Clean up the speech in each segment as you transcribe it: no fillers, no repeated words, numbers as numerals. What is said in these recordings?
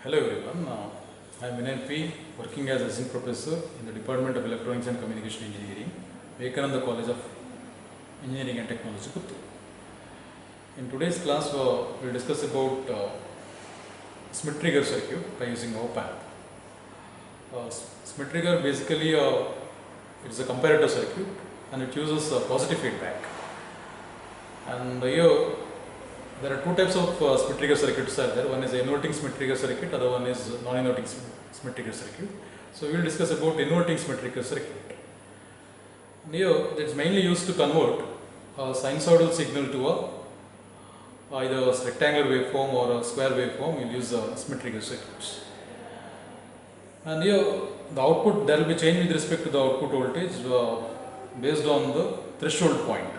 Hello everyone, I am Vinay P, working as Assistant Professor in the Department of Electronics and Communication Engineering, Vivekananda College of Engineering and Technology, Puttur. In today's class, we will discuss about Schmitt trigger circuit by using op-amp. Schmitt trigger basically it is a comparator circuit and it uses positive feedback. And here there are two types of Schmitt trigger circuits are there. One is inverting Schmitt trigger circuit, other one is non-inverting Schmitt trigger circuit. So we will discuss about inverting Schmitt trigger circuit. And here it is mainly used to convert a sinusoidal signal to either a rectangular waveform or a square waveform. We will use Schmitt trigger circuits. And here the output, there will be change with respect to the output voltage based on the threshold point.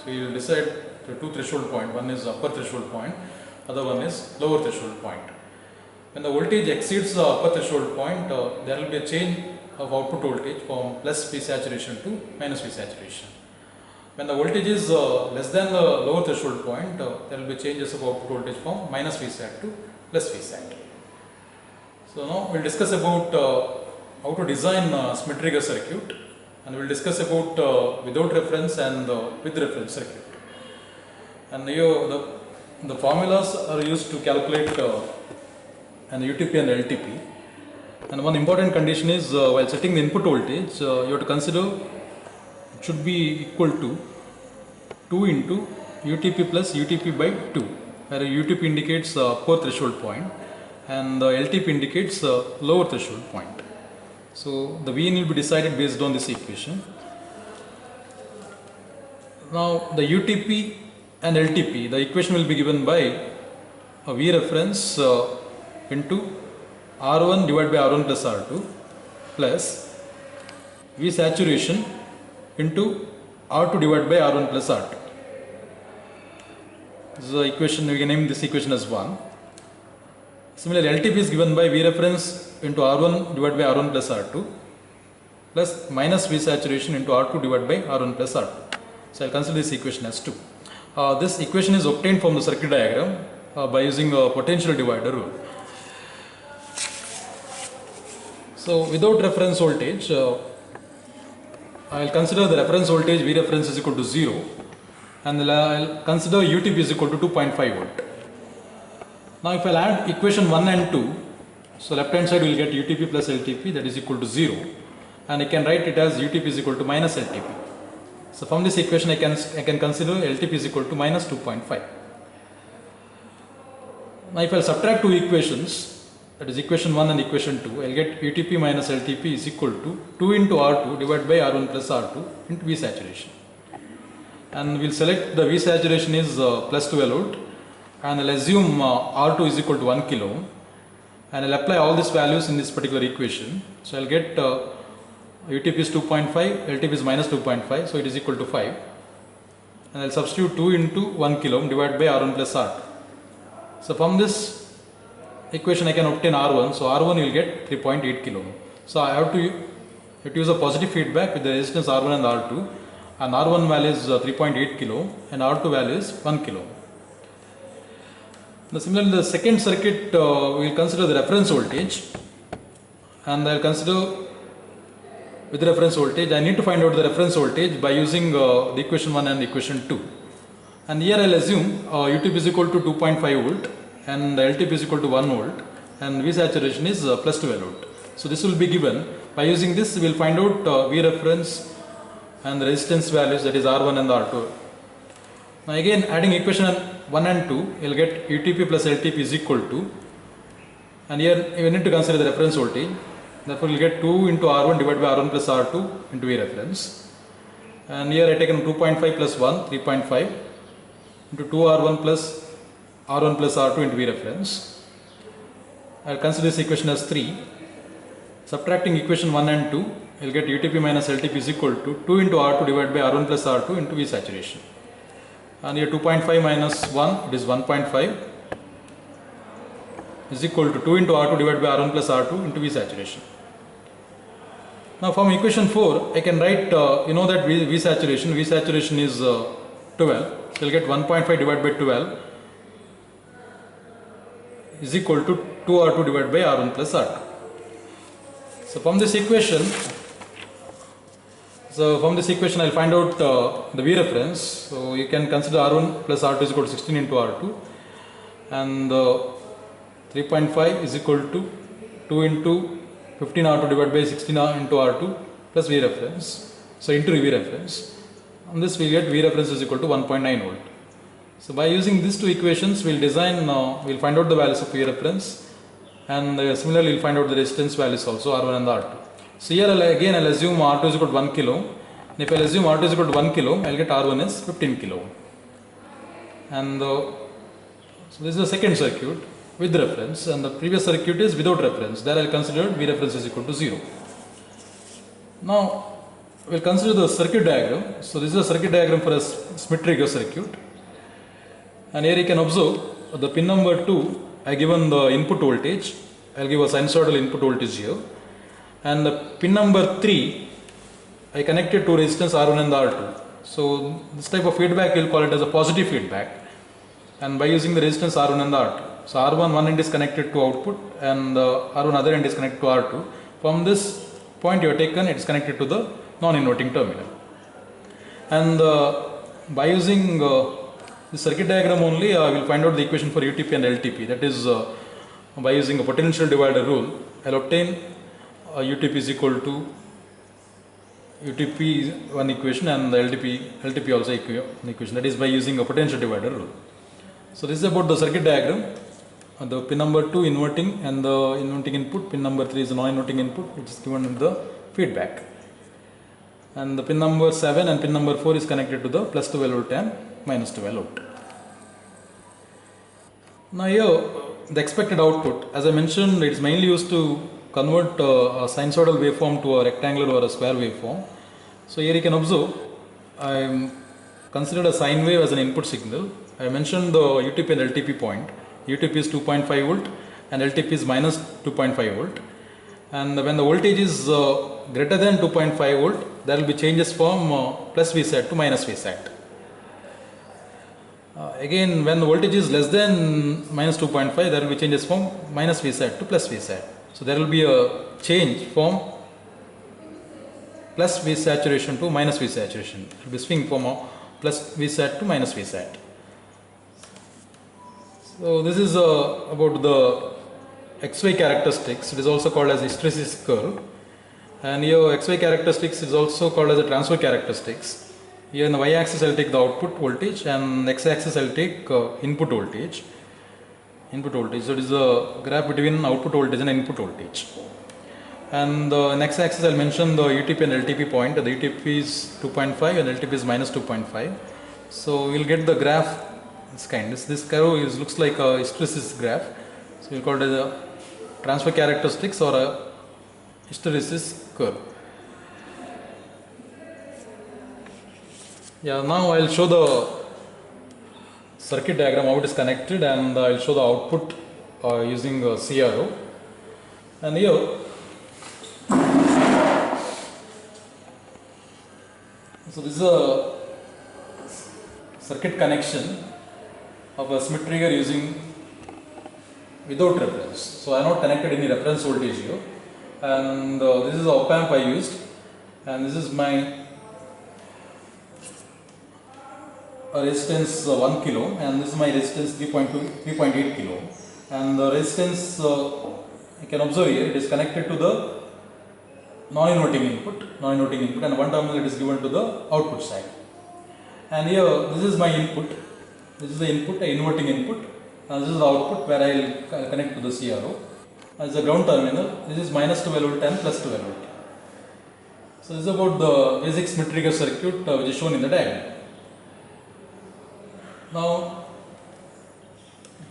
So you will decide the two threshold point, one is upper threshold point, other one is lower threshold point. When the voltage exceeds the upper threshold point, there will be a change of output voltage from plus V saturation to minus V saturation. When the voltage is less than the lower threshold point, there will be changes of output voltage from minus V sat to plus V sat. So now we will discuss about how to design Schmitt trigger circuit, and we will discuss about without reference and with reference circuit. And here the formulas are used to calculate an UTP and LTP. And one important condition is while setting the input voltage, you have to consider it should be equal to 2 into UTP plus UTP by 2, where UTP indicates upper threshold point and LTP indicates lower threshold point. So the VN will be decided based on this equation. Now the UTP and LTP, the equation will be given by a V reference into R1 divided by R1 plus R2 plus V saturation into R2 divided by R1 plus R2. This is the equation, we can name this equation as 1. Similarly, LTP is given by V reference into R1 divided by R1 plus R2 plus minus V saturation into R2 divided by R1 plus R2. So I will consider this equation as 2. This equation is obtained from the circuit diagram by using a potential divider rule. So without reference voltage, I will consider the reference voltage V reference is equal to 0, and I will consider UTP is equal to 2.5 volt. Now if I will add equation 1 and 2, so left hand side we will get UTP plus LTP, that is equal to 0, and I can write it as UTP is equal to minus LTP. So from this equation I can consider LTP is equal to minus 2.5. Now if I subtract two equations, that is equation 1 and equation 2, I will get UTP minus LTP is equal to 2 into R2 divided by R1 plus R2 into V saturation. And we will select the V saturation is plus 12 volt, and I will assume R2 is equal to 1 kilo ohm, and I will apply all these values in this particular equation. So I will get UTP is 2.5, LTP is minus 2.5, so it is equal to 5, and I will substitute 2 into 1 kilo ohm divided by R1 plus R2. So from this equation I can obtain R1, so R1 will get 3.8 kilo ohm. So I have to use a positive feedback with the resistance R1 and R2, and R1 value is 3.8 kilo ohm and R2 value is 1 kilo ohm. Now similarly, the second circuit we will consider the reference voltage, and I will consider with reference voltage. I need to find out the reference voltage by using the equation 1 and equation 2. And here I will assume UTP is equal to 2.5 volt and LTP is equal to 1 volt and V saturation is plus 12 volt. So this will be given. By using this we will find out V reference and the resistance values, that is R1 and R2. Now again adding equation 1 and 2, you will get UTP plus LTP is equal to, and here you need to consider the reference voltage. Therefore, we will get 2 into R1 divided by R1 plus R2 into V reference. And here I taken 2.5 plus 1, 3.5 into 2R1 plus R1 plus R2 into V reference. I will consider this equation as 3. Subtracting equation 1 and 2, you will get UTP minus LTP is equal to 2 into R2 divided by R1 plus R2 into V saturation. And here 2.5 minus 1, it is 1.5 is equal to 2 into R2 divided by R1 plus R2 into V saturation. Now from equation 4, I can write, you know that V saturation is 12, so you will get 1.5 divided by 12 is equal to 2R2 divided by R1 plus R2. So from this equation, I'll find out the V reference. So you can consider R1 plus R2 is equal to 16 into R2, and 3.5 is equal to 2 into 15 R2 divided by 16 into R2 plus V reference. So into V reference. On this we get V reference is equal to 1.9 volt. So by using these two equations, we'll find out the values of V reference, and similarly we'll find out the resistance values also, R1 and R2. So here I'll assume R2 is equal to 1 kilo, and if I'll assume R2 is equal to 1 kilo, I'll get R1 is 15 kilo. And so this is the second circuit with reference, and the previous circuit is without reference. There I'll consider V reference is equal to 0. Now we'll consider the circuit diagram. So this is a circuit diagram for a Schmitt-Trigger circuit, and here you can observe the pin number 2 I given the input voltage. I'll give a sinusoidal input voltage here, and the pin number 3 I connected to resistance R1 and R2. So this type of feedback we'll call it as a positive feedback, and by using the resistance R1 and R2. So R1 one end is connected to output, and R1 other end is connected to R2. From this point you have taken, it is connected to the non-inverting terminal. And by using the circuit diagram only, we'll find out the equation for UTP and LTP. That is, by using a potential divider rule, I'll obtain UTP is equal to UTP one equation, and the LTP also an equation. That is by using a potential divider rule. So this is about the circuit diagram. The pin number 2 inverting, and the inverting input. Pin number 3 is the non-inverting input, which is given in the feedback. And the pin number 7 and pin number 4 is connected to the plus 12 volt and minus 12 volt. Now here the expected output, as I mentioned, it is mainly used to convert a sinusoidal waveform to a rectangular or a square waveform. So here you can observe I considered a sine wave as an input signal. I mentioned the UTP and LTP point. UTP is 2.5 volt and LTP is minus 2.5 volt. And when the voltage is greater than 2.5 volt, there will be changes from plus Vsat to minus Vsat. Again, when the voltage is less than minus 2.5, there will be changes from minus Vsat to plus Vsat. So there will be a change from plus V saturation to minus V saturation. It will be swing from plus Vsat to minus Vsat. So this is about the XY characteristics. It is also called as hysteresis curve, and here XY characteristics is also called as a transfer characteristics. Here in the y-axis I will take the output voltage, and x-axis I will take input voltage. So it is a graph between output voltage and input voltage. And the x-axis I will mention the UTP and LTP point. The UTP is 2.5 and LTP is minus 2.5. So we will get the graph. This curve looks like a hysteresis graph. So we will call it as a transfer characteristics or a hysteresis curve. Yeah, now I will show the circuit diagram how it is connected, and I will show the output using CRO. And here, so this is a circuit connection of a Schmitt-Trigger using without reference. So I have not connected any reference voltage here, and this is the op amp I used, and this is my resistance 1 kilo, and this is my resistance 3.8 kilo, and the resistance you can observe here, it is connected to the non-inverting input, and one terminal it is given to the output side. And here this is my input, this is the input, inverting input, and this is the output where I will connect to the CRO. As the ground terminal, this is minus 12 volt and plus 12 volt. So this is about the basic Schmitt-Trigger circuit which is shown in the diagram. Now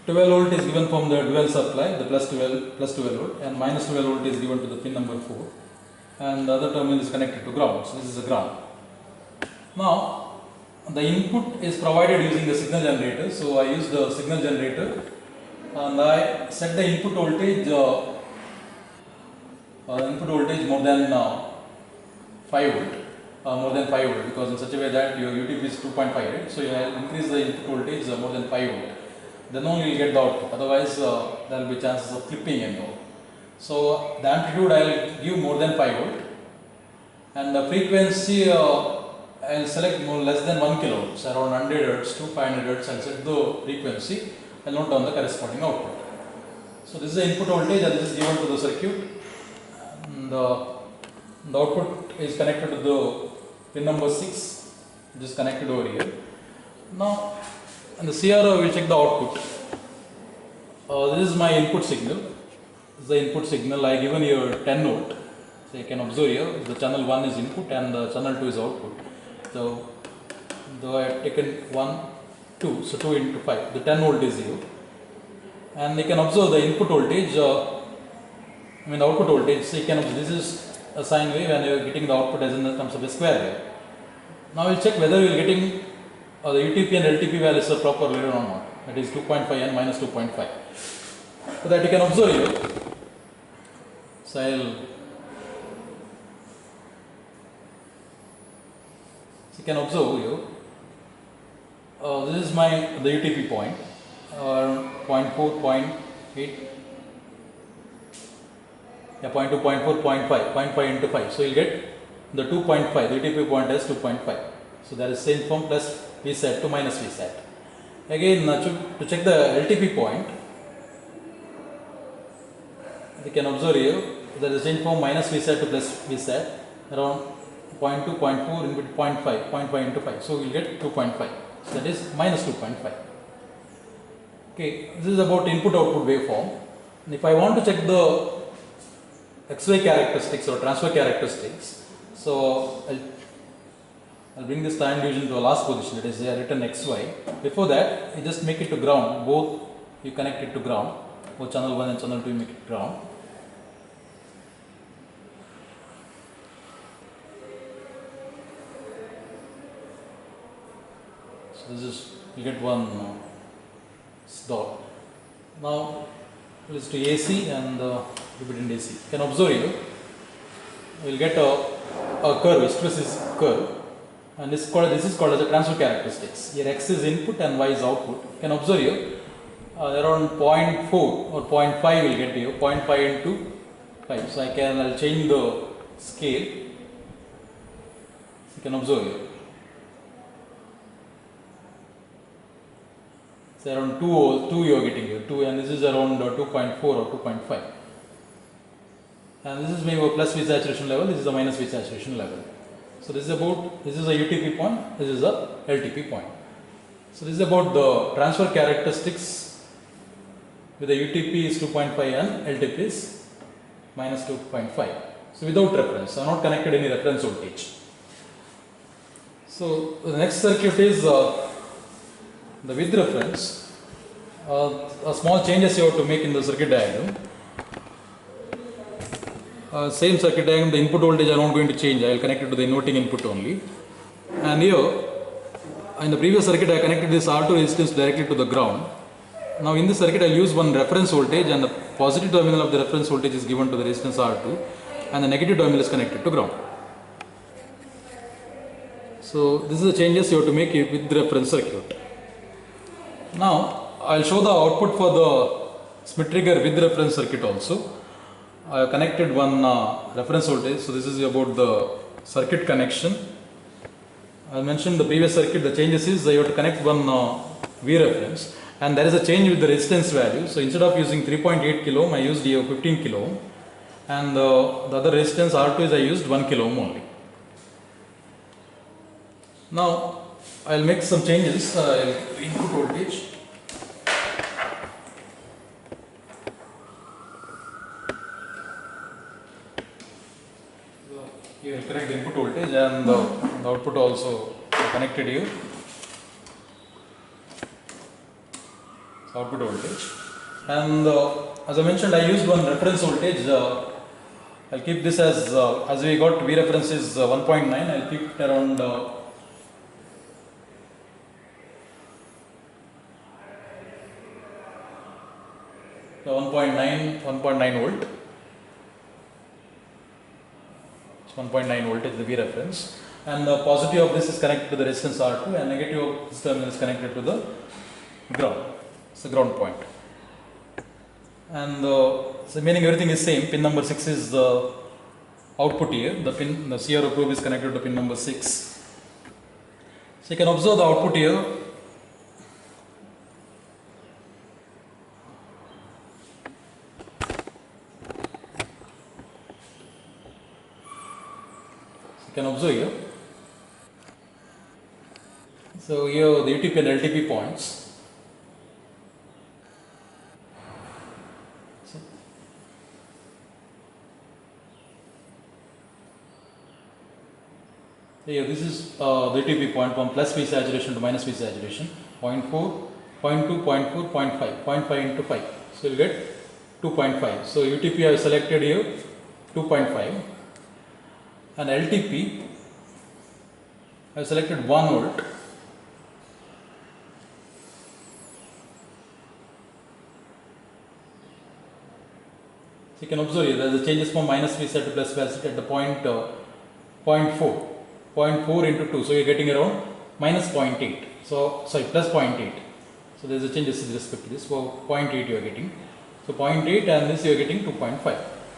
12 volt is given from the dual supply, the plus 12 volt, and minus 12 volt is given to the pin number 4, and the other terminal is connected to ground. So this is the ground. Now the input is provided using the signal generator. So I use the signal generator, and I set the input voltage more than 5 volt, because in such a way that your UTP is 2.5, right? So you increase the input voltage more than 5 volt. then only you'll get the output. Otherwise, there will be chances of clipping anyhow. So the amplitude I will give more than 5 volt, and the frequency I will select more less than 1 kilohertz, around 100 hertz to 500 hertz. I will set the frequency. I will note down the corresponding output. So this is the input voltage, and this is given to the circuit. And the output is connected to the pin number 6, which is connected over here. Now, in the CRO, we will check the output. This is my input signal. This is the input signal. I given here 10 volt. So you can observe here, the channel 1 is input and the channel 2 is output. So I have taken 1, 2, so 2 into 5. The 10 volt is here. And you can observe the input voltage, the output voltage. So you can observe this is a sine wave and you are getting the output as in the terms of a square wave. Now we will check whether we are getting the UTP and LTP values are proper later or not. That is 2.5 and minus 2.5. So that you can observe here. So you can observe here. This is the UTP point, 0.4, 0.8, 0.2, 0.4, 0.5, 0.5 into 5. So you will get the 2.5, the UTP point as 2.5. So there is same form plus Vsat to minus Vsat. Again, to check the LTP point, you can observe here, there is same form minus Vsat to plus Vsat, around 0.2, 0.4, in between 0.5, 0.5 into 5. So we will get 2.5. So that is minus 2.5. Okay, this is about input-output waveform. And if I want to check the XY characteristics or transfer characteristics, so I'll bring this time division to a last position, that is I written XY. Before that, you just make it to ground, both you connect it to ground, both channel 1 and channel 2 you make it ground. So this is, you get one dot. Now let's do AC and dividend AC. You can observe here, you will get a curve, hysteresis curve, and this is called as a transfer characteristics. Here X is input and Y is output. You can observe here around 0.4 or 0.5 will get here, 0.5 into 5. So I'll change the scale. You can observe here. So around 2 you are getting here, 2, and this is around 2.4 or 2.5. And this is maybe a plus V saturation level, this is a minus V saturation level. So this is a UTP point, this is a LTP point. So this is about the transfer characteristics with the UTP is 2.5 and LTP is minus 2.5. So without reference, I have not connected any reference voltage. So the next circuit is the with reference. A small changes you have to make in the circuit diagram. Same circuit diagram, the input voltage I am not going to change, I will connect it to the inverting input only. And here, in the previous circuit I connected this R2 resistance directly to the ground. Now in this circuit I will use one reference voltage, and the positive terminal of the reference voltage is given to the resistance R2 and the negative terminal is connected to ground. So this is the changes you have to make with the reference circuit. Now I will show the output for the Schmitt trigger with reference circuit also. I have connected one reference voltage. So this is about the circuit connection. I mentioned in the previous circuit the changes is you have to connect one V reference, and there is a change with the resistance value. So instead of using 3.8 kilo ohm I used here 15 kilo ohm, and the other resistance R2 is I used 1 kilo ohm only. Now I will make some changes. Input voltage. You will connect the input voltage and the output also connected here. So output voltage, and as I mentioned I used one reference voltage. I'll keep this as we got V reference is 1.9. I'll keep it around 1.9 volt. 1.9 volt is the V reference, and the positive of this is connected to the resistance R2 and negative of this terminal is connected to the ground. It's the ground point. And so meaning everything is same. Pin number 6 is the output here. The CRO probe is connected to pin number 6. So you can observe the output here. So you can observe here. So here the UTP and LTP points. Here this is the UTP point from plus V saturation to minus V saturation, 0.4, 0.2, 0.4, 0.5, 0.5 into 5. So you will get 2.5. So UTP I have selected here 2.5 and LTP I have selected 1 volt. So you can observe here there is a changes from minus V sat to plus V sat at the point 0.4. 0.4 into 2, so you are getting around minus 0.8. So, sorry, plus 0.8. So, there is a change with respect to this. So, 0.8 you are getting. So, 0.8 and this you are getting 2.5.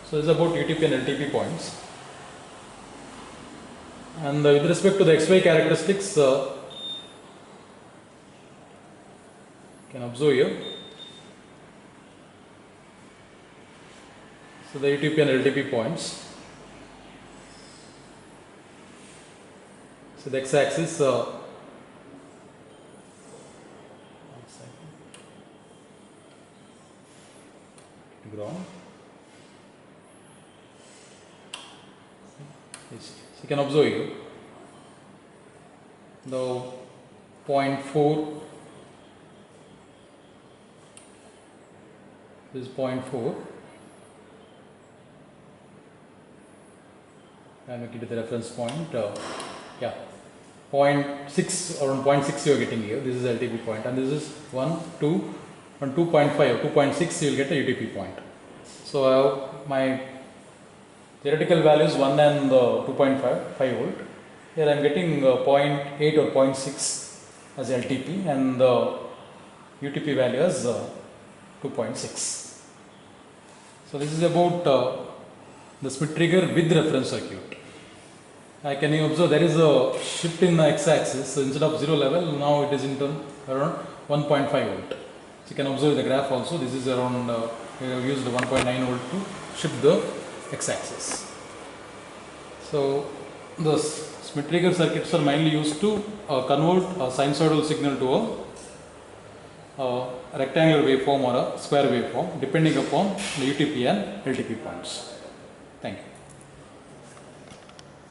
So, this is about UTP and LTP points. And with respect to the XY characteristics, you can observe here. So, the UTP and LTP points. So the x-axis ground. So you can observe here the 0.4, this is 0.4 and make it the reference point. Yeah, 0.6, around 0.6 you are getting here. This is LTP point, and this is 1, 2, and 2.5 or 2.6 you will get a UTP point. So my theoretical values 1 and 2.5 volt. Here I am getting 0.8 or 0.6 as LTP, and the UTP value as 2.6. So this is about the Schmitt trigger with reference circuit. Can you observe there is a shift in the x-axis, so instead of 0 level now it is in turn around 1.5 volt. So you can observe the graph also, this is around, we have used 1.9 volt to shift the x-axis. So the Schmitt trigger circuits are mainly used to convert a sinusoidal signal to a rectangular waveform or a square waveform depending upon the UTP and LTP points. Thank you.